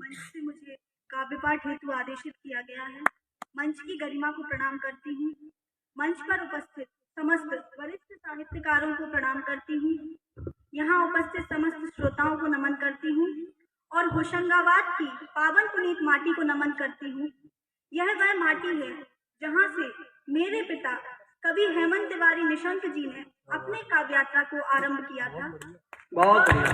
मंच से मुझे काव्य पाठ हेतु आदेशित किया गया है। मंच की गरिमा को प्रणाम करती हूँ। मंच पर उपस्थित समस्त वरिष्ठ साहित्यकारों को प्रणाम करती हूँ। यहाँ उपस्थित समस्त श्रोताओं को नमन करती हूँ और होशंगाबाद की पावन पुनीत माटी को नमन करती हूँ। यह वह माटी है जहाँ से मेरे पिता कवि हेमंत तिवारी निशंक जी ने अपने काव्य यात्रा को आरंभ किया था। बहुत बढ़िया।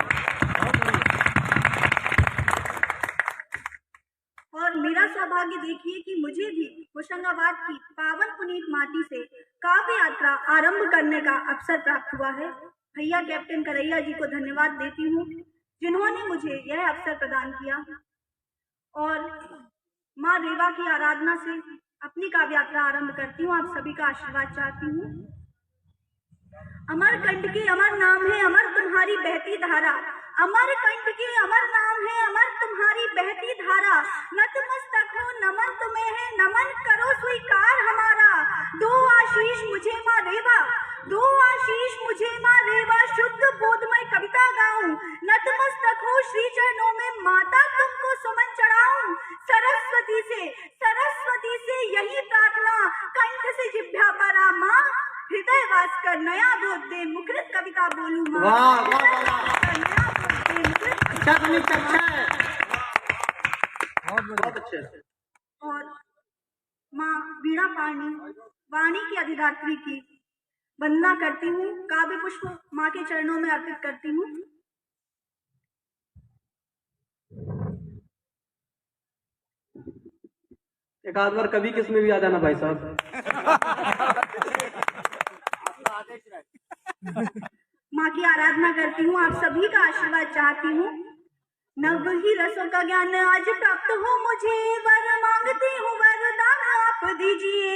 और मेरा सौभाग्य देखिए कि मुझे भी होशंगाबाद की पावन पुनीत माटी से काव्य यात्रा आरंभ करने का अवसर प्राप्त हुआ है। भैया कैप्टन करैया जी को धन्यवाद देती हूँ जिन्होंने मुझे यह अवसर प्रदान किया। और माँ रेवा की आराधना से अपनी काव्य यात्रा आरंभ करती हूँ। आप सभी का आशीर्वाद चाहती हूँ। अमर कंठ के अमर नाम है, अमर तुम्हारी बहती धारा। अमर कंठ के अमर नाम है, अमर तुम्हारी बहती धारा। नतमस्तक हो नमन तुम्हें है, नमन करो स्वीकार हमारा। दो आशीष मुझे माँ रेवा, दो आशीष मुझे माँ रेवा। शुद्ध बोधमय कविता गाऊं, नतमस्तक हो श्री चरणों में माता तुमको सुमन चढ़ाऊं। सरस्वती से यही प्रार्थना, कंठ से जिह्वा पर आ माँ। हृदय वास कर नया बोध दे, मुखरित कविता बोलूं माँ। अच्छा है, बहुत अच्छे। और माँ वीणा पाणी वाणी की अधिदात्री की वंदना करती हूँ। काव्य पुष्प माँ के चरणों में अर्पित करती हूँ। एक आध बार कभी किस में भी आ जाना भाई साहब। माँ की आराधना करती हूँ। आप सभी का आशीर्वाद चाहती हूँ। नव ही रसों का ज्ञान आज प्राप्त हो मुझे, वर मांगती हूँ वरदान आप दीजिए।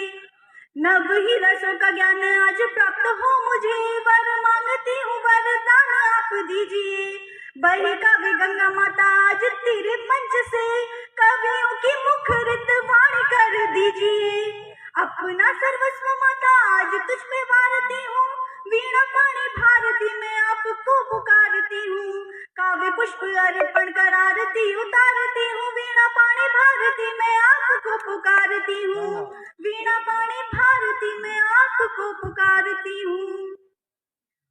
नव ही रसों का ज्ञान आज प्राप्त हो मुझे, वर मांगती हूँ वरदान आप दीजिए। बही काव्य गंगा माता आज तेरे मंच से, कवियों की मुखरित वाणी कर दीजिए। अपना सर्वस्व माता आज तुझ पे वारती हूँ, वीणा पाणी भारती में आपको पुकारती हूँ। काव्य पुष्प अर्पण कर आरती उतारती हूँ, वीणा पाणी भारती में आपको पुकारती हूँ। वीणा पाणी भारती में आपको पुकारती हूँ।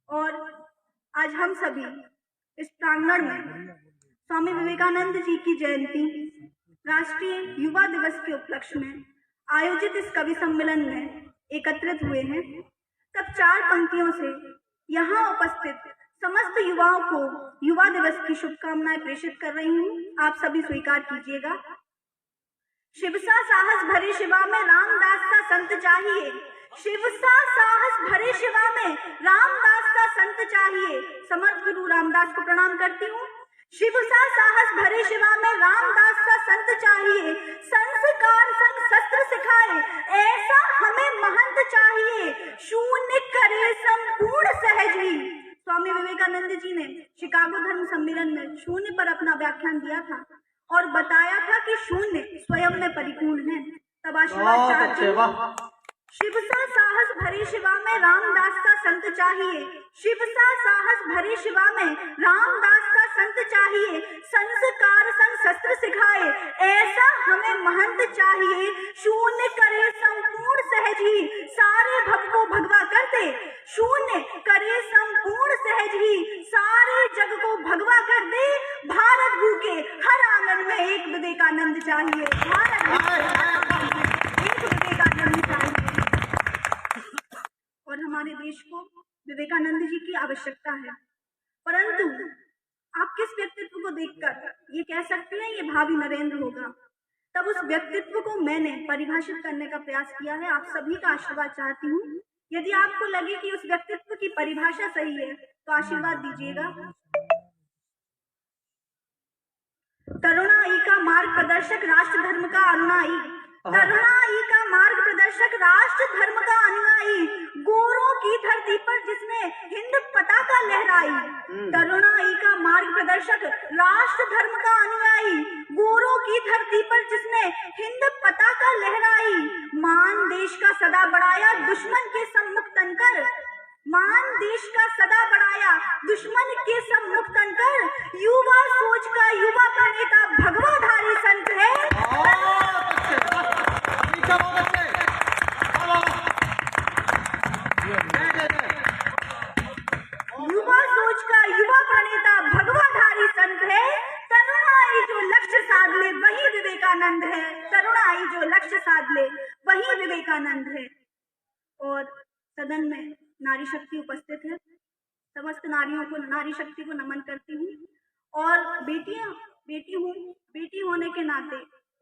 और आज हम सभी इस प्रांगण में स्वामी विवेकानंद जी की जयंती राष्ट्रीय युवा दिवस के उपलक्ष्य में आयोजित इस कवि सम्मेलन में एकत्रित हुए हैं। तब चार पंक्तियों से यहाँ उपस्थित समस्त युवाओं को युवा दिवस की शुभकामनाएं प्रेषित कर रही हूँ। आप सभी स्वीकार कीजिएगा। शिव सा साहस भरे शिवा में रामदास सा संत चाहिए। शिव सा साहस भरे शिवा में रामदास सा संत चाहिए। समर्थ गुरु रामदास को प्रणाम करती हूँ। शिव सा साहस भरे शिवा में रामदास सा संत चाहिए। संस्कार संग शस्त्र सिखाए, ऐसा हमें महंत चाहिए। शून्य करे संपूर्ण सहज ही। स्वामी विवेकानंद जी ने शिकागो धर्म सम्मेलन में शून्य पर अपना व्याख्यान दिया था और बताया था कि शून्य स्वयं में परिपूर्ण है। तब आशीर्वाद चाहती हूँ। शिव सा साहस भरे शिवा में रामदास सा संत चाहिए। शिव सा साहस भरे शिवा में रामदास सा संत चाहिए। संस्कार संग शस्त्र सिखाए, ऐसा हमें महंत चाहिए। शून्य करे संपूर्ण सहज ही, सारे भव को भगवा करते। शून्य करे संपूर्ण सहज ही, सारे जग को भगवा कर दे। भारत भू के हर आंगन में एक विवेकानंद चाहिए। भारत भू के हर आंगन में एक विवेकानंद चाहिए। और हमारे देश को विवेकानंद जी की आवश्यकता है। परंतु आप किस व्यक्तित्व को देखकर ये कह सकते हैं ये भावी नरेंद्र होगा, तब उस व्यक्तित्व को मैंने परिभाषित करने का प्रयास किया है। आप सभी का आशीर्वाद चाहती हूँ। यदि आपको लगे कि उस व्यक्तित्व की परिभाषा सही है तो आशीर्वाद दीजिएगा। तरुणाई का मार्ग प्रदर्शक, राष्ट्र धर्म का अनुयायी। तरुणाई का मार्ग प्रदर्शक, राष्ट्र धर्म का अनुयायी। गोरों की धरती पर जिसने हिंद पताका लहराई। तरुणाई का मार्ग प्रदर्शक, राष्ट्र धर्म का अनुयायी। गोरों की धरती पर जिसने हिंद पताका लहराई। मान देश का सदा बढ़ाया, दुश्मन के सम्मुख तनकर। मान देश का सदा बढ़ाया, दुश्मन के सम्मुख तनकर। युवा सोच का युवा प्रणेता, भगवाधारी साध ले वही विवेकानंद है, करुणाई जो लक्ष्य साध ले वही विवेकानंद है। और सदन में नारी शक्ति उपस्थित है, समस्त नारियों को, नारी शक्ति को नमन करती हूँ। और बेटी होने के नाते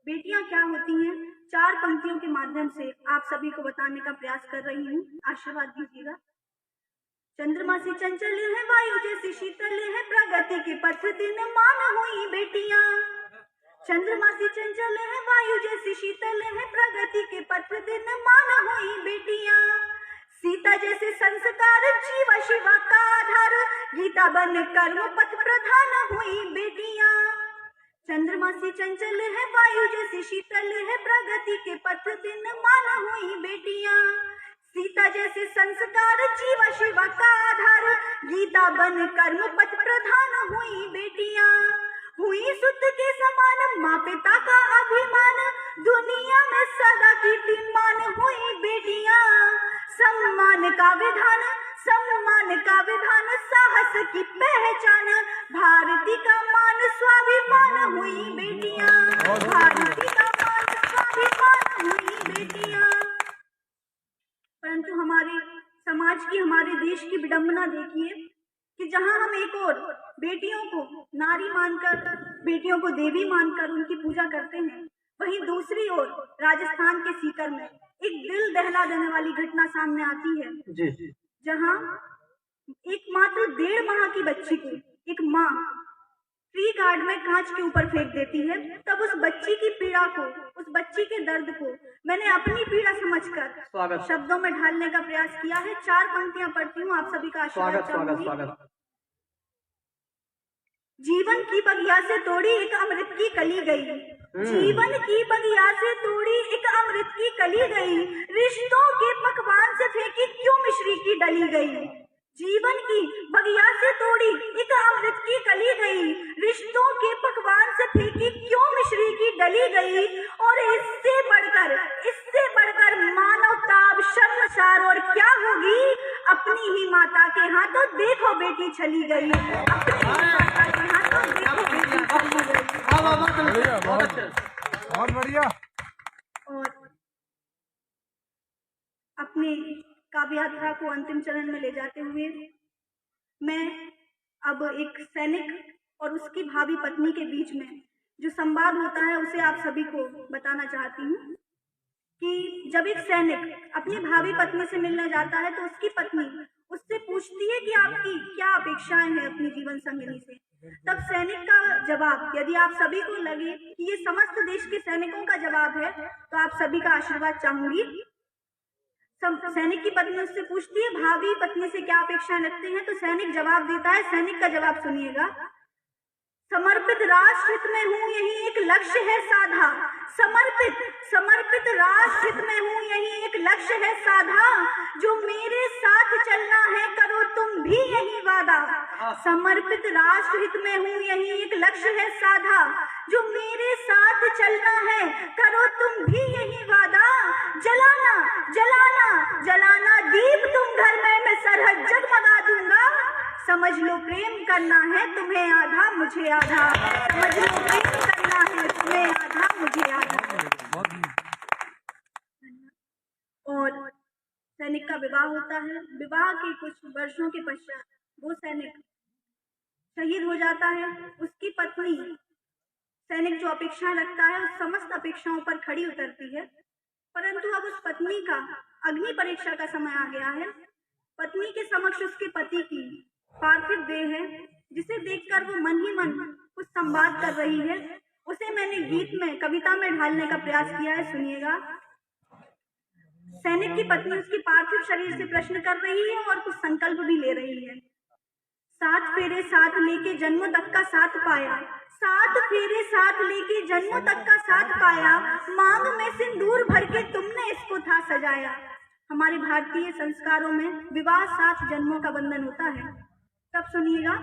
बेटियां क्या होती हैं, 4 पंक्तियों के माध्यम से आप सभी को बताने का प्रयास कर रही हूँ, आशीर्वाद दीजिएगा। चंद्रमा सी चंचल है, वायु जैसी शीतल है, प्रगति के पथ दिन मान हुई बेटियां। चंद्रमा सी चंचल है, वायु जैसी शीतल है, प्रगति के पथ दिन मान हुई बेटियां। सीता जैसे संस्कार जीवा शिवा का आधार, गीता बन कर्म पथ प्रधान हुई बेटियां। चंद्रमा सी चंचल है, वायु जैसी शीतल है, प्रगति के पथ दिन मान हुई बेटियां। सीता जैसे संस्कार जीवा शिवा का आधार, गीता बन कर्म पथ प्रधान हुई बेटियां। हुई सुत के समान माँ पिता का अभिमान, दुनिया में सदा कीर्तिमान हुई बेटियां। सम्मान का विधान साहस की पहचान, भारती का मान स्वाभिमान हुई बेटियां। भारती का मान स्वाभिमान हुई बेटियां। परंतु हमारे समाज की, हमारे देश की विडंबना देखिए कि जहां हम एक और बेटियों को नारी मानकर, बेटियों को देवी मानकर उनकी पूजा करते हैं, वहीं दूसरी ओर राजस्थान के सीकर में एक दिल दहला देने वाली घटना सामने आती है जी। जहां एक मात्र 1.5 माह की बच्ची को एक माँ ट्री गार्ड में कांच के ऊपर फेंक देती है। तब उस बच्ची की पीड़ा को, उस बच्ची के दर्द को मैंने अपनी पीड़ा समझकर शब्दों में ढालने का प्रयास किया है। 4 पंक्तियां पढ़ती हूँ, आप सभी का आशीर्वाद चाहूंगी। जीवन की बगिया से तोड़ी एक अमृत की कली गई, जीवन की बगिया से तोड़ी एक अमृत की कली गई, रिश्तों के पकवान से फेंकी क्यों मिश्री की डली गई। जीवन की बगिया से तोड़ी एक अमृत की कली गई, रिश्तों के पकवान से फेंकी क्यों मिश्री की डली गई। और इससे बढ़कर मानवताब शर्मसार और क्या होगी, अपनी ही माता के हाथों देखो बेटी चली गई, अपनी ही माता के हाथों देखो बेटी चली गई। बहुत बढ़िया। और अपने काव्य यात्रा को अंतिम चरण में ले जाते हुए मैं अब एक सैनिक और उसकी भावी पत्नी के बीच में जो संवाद होता है उसे आप सभी को बताना चाहती हूँ कि जब एक सैनिक अपनी भावी पत्नी से मिलने जाता है तो उसकी पत्नी उससे पूछती है कि आपकी क्या अपेक्षाएं हैं अपनी जीवन संगिनी से। तब सैनिक का जवाब, यदि आप सभी को लगे कि ये समस्त देश के सैनिकों का जवाब है तो आप सभी का आशीर्वाद चाहूंगी। सैनिक की पत्नी उससे पूछती है भावी पत्नी से क्या अपेक्षाएं रखते हैं, तो सैनिक जवाब देता है। सैनिक का जवाब सुनिएगा। समर्पित राष्ट्र हित में हूँ यही एक लक्ष्य है साधा, समर्पित राष्ट्र हित में हूँ यही एक लक्ष्य है साधा, जो मेरे साथ चलना है करो तुम भी यही वादा। समर्पित राष्ट्र हित में हूँ यही एक लक्ष्य है साधा, जो मेरे साथ चलना है करो तुम भी यही वादा। जलाना जलाना जलाना दीप तुम घर में मैं सरहद जगमगा दूंगा। समझ लो प्रेम करना है तुम्हें आधा मुझे आधा, समझ लो प्रेम करना है तुम्हें आधा मुझे आधा। और सैनिक का विवाह होता है। विवाह के कुछ वर्षों के पश्चात वो सैनिक शहीद हो जाता है। उसकी पत्नी सैनिक जो अपेक्षाएं रखता है उस समस्त अपेक्षाओं पर खड़ी उतरती है, परंतु अब उस पत्नी का अग्नि परीक्षा का समय आ गया है। पत्नी के समक्ष उसके पति की पार्थिव देह है, जिसे देखकर वो मन ही मन कुछ संवाद कर रही है। उसे मैंने गीत में, कविता में ढालने का प्रयास किया है, सुनिएगा। सैनिक की पत्नी उसकी पार्थिव शरीर से प्रश्न कर रही है और कुछ संकल्प भी ले रही है। 7 फेरे साथ लेके जन्मों तक का साथ पाया, 7 फेरे साथ लेके जन्मों तक का साथ पाया, मांग में सिंदूर भर के तुमने इसको था सजाया। हमारे भारतीय संस्कारों में विवाह 7 जन्मों का बंधन होता है। तब सुनिएगा।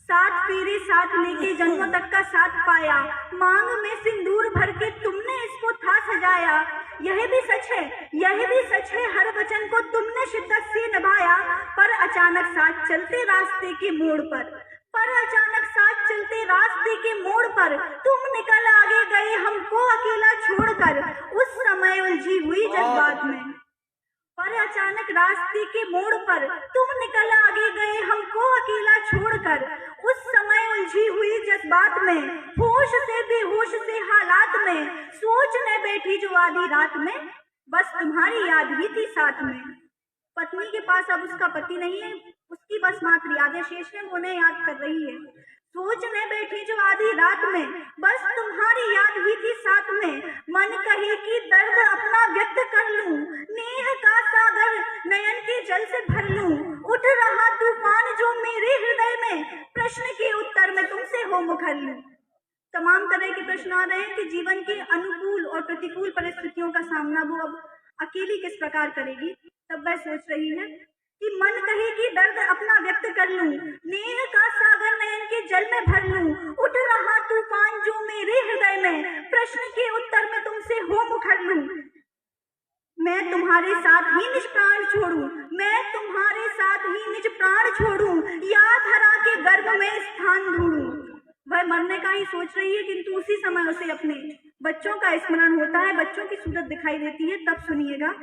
7 फेरे साथ लेके जन्मों तक का साथ पाया, मांग में सिंदूर भर के तुमने इसको था सजाया। यह भी सच है हर वचन को तुमने शिद्दत से निभाया। पर अचानक साथ चलते रास्ते के मोड़ पर, पर अचानक साथ चलते हुए रास्ते के मोड़ पर, तुम निकल आगे गए हमको अकेला छोड़कर। उस समय उलझी हुई जज्बात में, पर अचानक रास्ते के मोड़ पर तुम निकल आगे गए हमको अकेला छोड़कर। उस समय उलझी हुई जज्बात में, होश से बेहोश से हालात में, सोचने बैठी जो आधी रात में, बस तुम्हारी याद भी थी साथ में। पत्नी के पास अब उसका पति नहीं है, उसकी बस मात्र यादें शेष हैं, उन्हें याद कर रही है। सोचने बैठी जो आधी रात में, बस तुम्हारी याद भी थी साथ में। मन कहे कि दर्द अपना व्यक्त कर लूं, नेह का सागर नयन के जल से भर लूं। उठ रहा तूफान जो मेरे हृदय में, प्रश्न के उत्तर में तुमसे हो मुखर लूं। तमाम तरह के प्रश्न आ रहे हैं कि जीवन के अनुकूल और प्रतिकूल परिस्थितियों का सामना वो अब अकेली किस प्रकार करेगी। तब वह सोच रही है कि मन कहे कि दर्द अपना व्यक्त कर लूं, नेह का सागर नयन के जल में भर लूं। उठ रहा तूफान जो मेरे हृदय में, प्रश्न के उत्तर में तुमसे हो मुखर लूं। मैं तुम्हारे साथ ही निज प्राण छोड़ूं, मैं तुम्हारे साथ ही निज प्राण छोड़ूं, या धरा के गर्भ में स्थान ढूंढूं। वह मरने का ही सोच रही है, किंतु उसी समय उसे अपने बच्चों का स्मरण होता है, बच्चों की सूरत दिखाई देती है। तब सुनिएगा,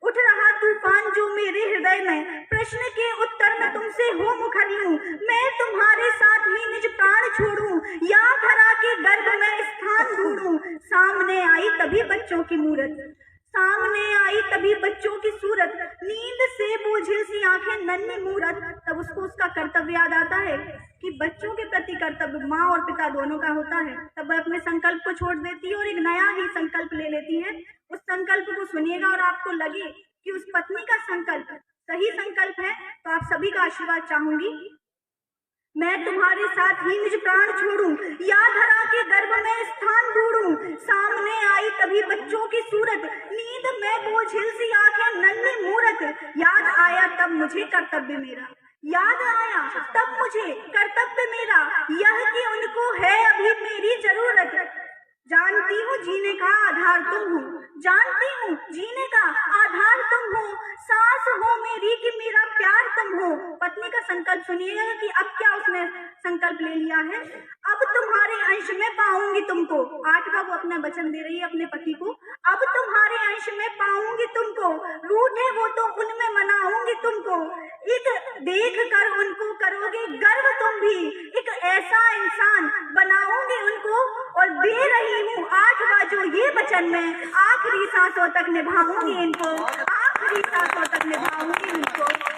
उठ रहा तूफान जो मेरे हृदय में, प्रश्न के उत्तर में तुमसे हो मुखर लूं। मैं तुम्हारे साथ ही निज प्राण छोड़ूं, या धरा के गर्भ में स्थान ढूंढूं। सामने आई तभी बच्चों की मूरत, सामने आई तभी बच्चों की सूरत, नींद से बोझिल सी आंखें नन्ही मूरत। तब उसको उसका कर्तव्य याद आता है कि बच्चों के प्रति कर्तव्य माँ और पिता दोनों का होता है। तब वह अपने संकल्प को छोड़ देती है और एक नया ही संकल्प ले लेती है। उस संकल्प को सुनिएगा और आपको लगे कि उस पत्नी का संकल्प सही संकल्प है, तो आप सभी का आशीर्वाद चाहूंगी। मैं तुम्हारे साथ ही निज प्राण छोड़ूं, या धरा के गर्भ में स्थान ढूंढूं। सामने आई तभी बच्चों की सूरत, नींद में बोझिल सी आंखें नन्ही मूरत। याद आया तब मुझे कर्तव्य मेरा, याद आया तब मुझे कर्तव्य मेरा, यह कि उनको है अभी मेरी जरूरत। जानती हूँ जीने का आधार तुम हो, जानती हूँ जीने का आधार तुम हो, सांस हो मेरी कि मेरा प्यार तुम हो। पत्नी का संकल्प सुनिएगा कि अब क्या उसने संकल्प ले लिया है। अब तुम्हारे अंश में पाऊंगी तुमको, 8वां वो अपना वचन दे रही है अपने पति को। अब तुम्हारे अंश में पाऊंगी तुमको, रूठे वो तो उनमें मनाऊंगी तुमको। एक देख कर उनको करोगे गर्व तुम भी, एक ऐसा इंसान बनाओगे उनको। और दे रही हूँ 8वां जो ये वचन में, आखिरी सांसों तक निभाऊंगी इनको, आखिरी सांसों तक निभाऊंगी इनको।